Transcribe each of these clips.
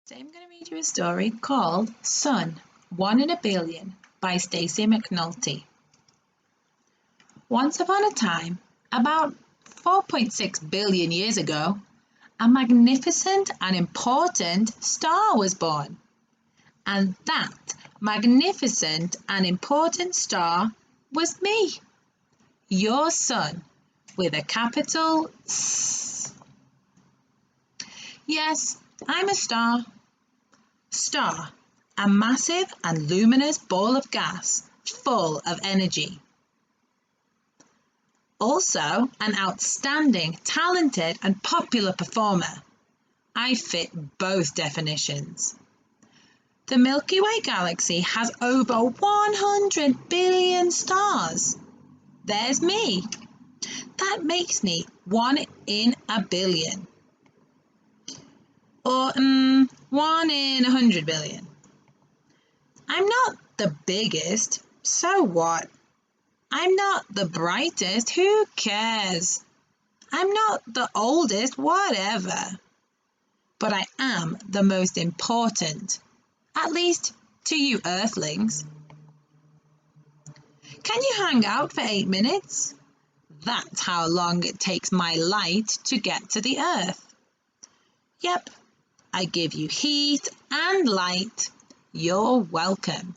Today I'm going to read you a story called Sun, 1 in a Billion by Stacy McAnulty. Once upon a time, about 4.6 billion years ago, a magnificent and important star was born. And that magnificent and important star was me, your sun, with a capital S. Yes, I'm a star. Star, a massive and luminous ball of gas, full of energy. Also, an outstanding, talented and popular performer. I fit both definitions. The Milky Way galaxy has over 100 billion stars. There's me. That makes me 1 in a billion. Or 1 in 100 billion. I'm not the biggest, so what? I'm not the brightest, who cares? I'm not the oldest, whatever. But I am the most important, at least to you earthlings. Can you hang out for 8 minutes? That's how long it takes my light to get to the earth. Yep. I give you heat and light. You're welcome.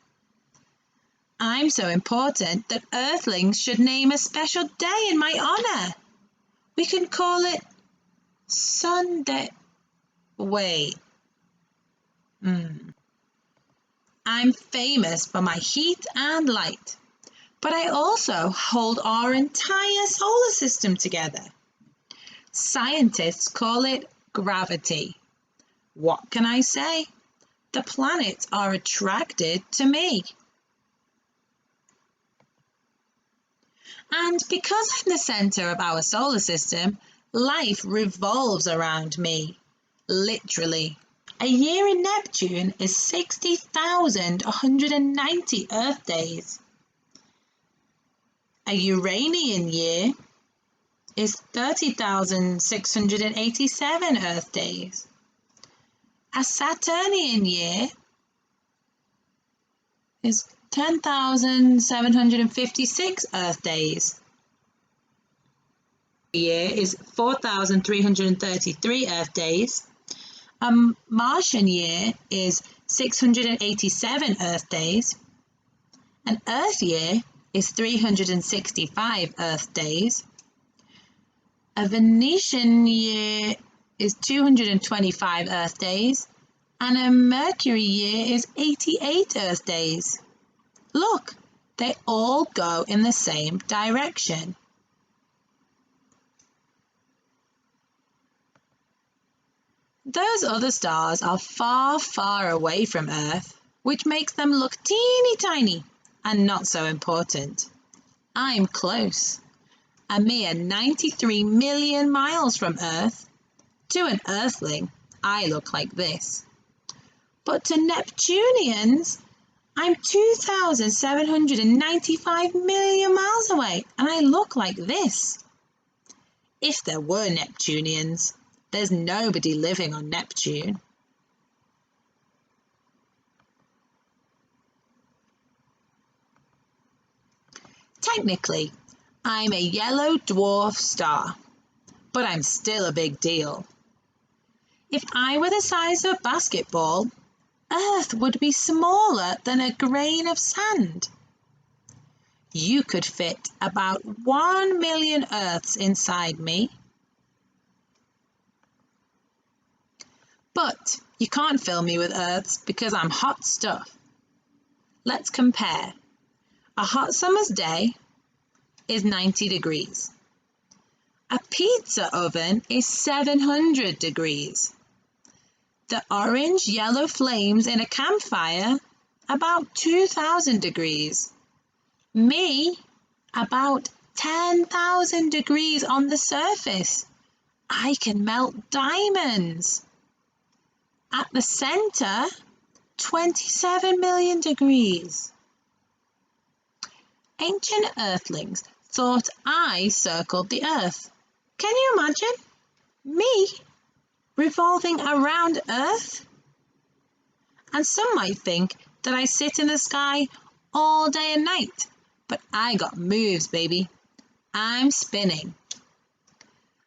I'm so important that earthlings should name a special day in my honor. We can call it Sunday. Wait. I'm famous for my heat and light, but I also hold our entire solar system together. Scientists call it gravity. What can I say? The planets are attracted to me. And because I'm the center of our solar system, life revolves around me, literally. A year in Neptune is 60,190 Earth days. A Uranian year is 30,687 Earth days. A Saturnian year is 10,756 Earth days. A year is 4,333 Earth days. A Martian year is 687 Earth days. An Earth year is 365 Earth days. A Venetian year is 225 Earth days, and a Mercury year is 88 Earth days. Look, they all go in the same direction. Those other stars are far, far away from Earth, which makes them look teeny tiny and not so important. I'm close, a mere 93 million miles from Earth. To an earthling, I look like this. But to Neptunians, I'm 2,795 million miles away, and I look like this. If there were Neptunians, there's nobody living on Neptune. Technically, I'm a yellow dwarf star, but I'm still a big deal. If I were the size of a basketball, Earth would be smaller than a grain of sand. You could fit about 1 million Earths inside me. But you can't fill me with Earths because I'm hot stuff. Let's compare. A hot summer's day is 90 degrees. A pizza oven is 700 degrees. The orange-yellow flames in a campfire, about 2,000 degrees. Me, about 10,000 degrees on the surface. I can melt diamonds. At the center, 27 million degrees. Ancient earthlings thought I circled the Earth. Can you imagine? Me revolving around Earth? And some might think that I sit in the sky all day and night, but I got moves, baby. I'm spinning.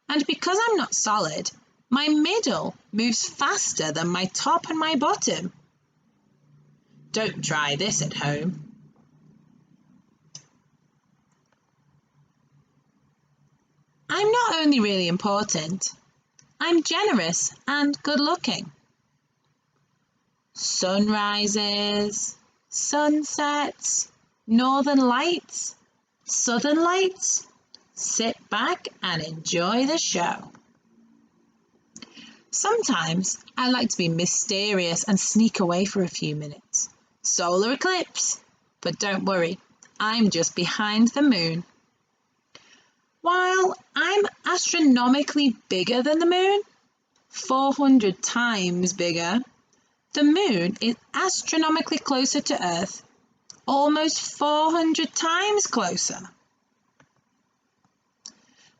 And because I'm not solid, my middle moves faster than my top and my bottom. Don't try this at home. I'm not only really important, I'm generous and good-looking. Sunrises, sunsets, northern lights, southern lights. Sit back and enjoy the show. Sometimes I like to be mysterious and sneak away for a few minutes. Solar eclipse, but don't worry, I'm just behind the moon. While I'm astronomically bigger than the moon, 400 times bigger, the moon is astronomically closer to Earth, almost 400 times closer.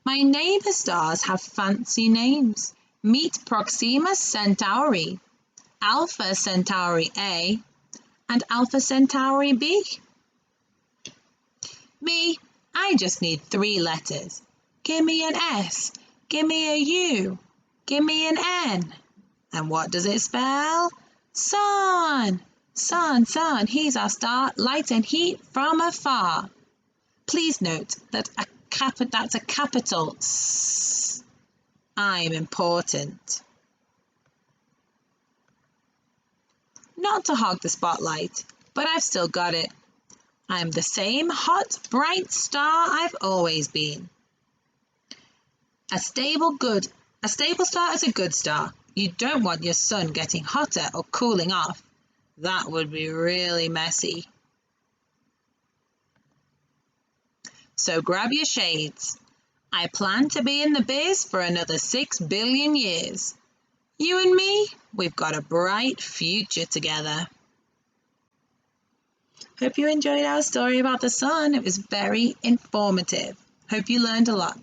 My neighbour stars have fancy names. Meet Proxima Centauri, Alpha Centauri A, and Alpha Centauri B. Me, I just need 3 letters. Give me an S, give me a U, give me an N. And what does it spell? Sun! Sun, sun, he's our star, light and heat from afar. Please note that that's a capital S. I'm important. Not to hog the spotlight, but I've still got it. I'm the same hot, bright star I've always been. A stable star is a good star. You don't want your sun getting hotter or cooling off. That would be really messy. So grab your shades. I plan to be in the biz for another 6 billion years. You and me, we've got a bright future together. Hope you enjoyed our story about the sun. It was very informative. Hope you learned a lot.